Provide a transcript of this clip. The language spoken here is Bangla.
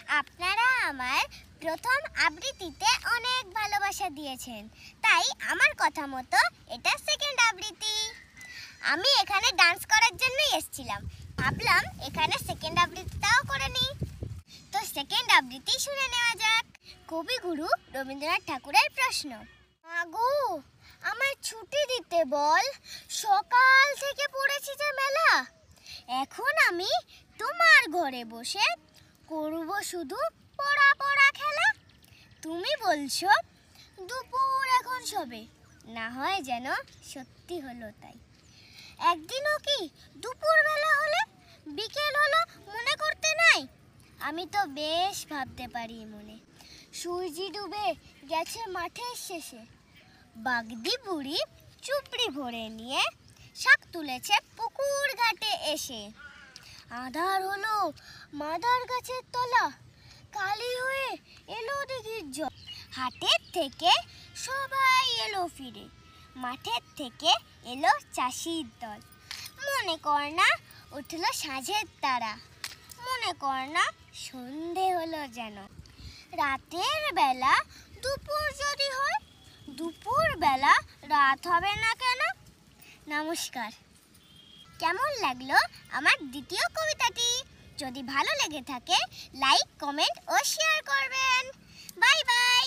আপনারা আমার প্রথম আবৃত্তিতে অনেক ভালোবাসা দিয়েছেন, তাই আমার কথা মতো এটা সেকেন্ড আবৃত্তি। আমি এখানে ডান্স করার জন্যই এসেছিলাম, ভাবলাম এখানে সেকেন্ড আবৃত্তিটাও করে নিই। তো সেকেন্ড আবৃত্তি শুনে নেওয়া যাক। কবিগুরু রবীন্দ্রনাথ ঠাকুরের প্রশ্ন। মাগো, আমার ছুটি দিতে বল, সকাল থেকে পড়েছি যে মেলা। এখন আমি তোমার ঘরে বসে করব শুধু পড়া পড়া খেলা। তুমি বলছো দুপুর এখন সবে, না হয় যেন সত্যি হলো তাই। একদিনও কি দুপুর বেলা হলে বিকেল হলো মনে করতে নাই? আমি তো বেশ ভাবতে পারি মনে। সূর্য ডুবে গেছে মাঠের শেষে, বাগদি বুড়ি চুপড়ি ভরে নিয়ে শাক তুলেছে পুকুর ঘাটে এসে। আধার হলো মাদার গাছের তলা, কালি হয়ে এলো দিঘির জল। হাটের থেকে সবাই এলো ফিরে, মাঠের থেকে এলো চাষির দল। মনে কর না উঠলো সাঁঝের তারা, মনে কর না সন্ধে হলো যেন। রাতের বেলা দুপুর যদি হয়, দুপুর বেলা রাত হবে না কেন? নমস্কার। কেমন লাগলো আমার দ্বিতীয় কবিতাটি? যদি ভালো লেগে থাকে লাইক, কমেন্ট ও শেয়ার করবেন। Bye bye.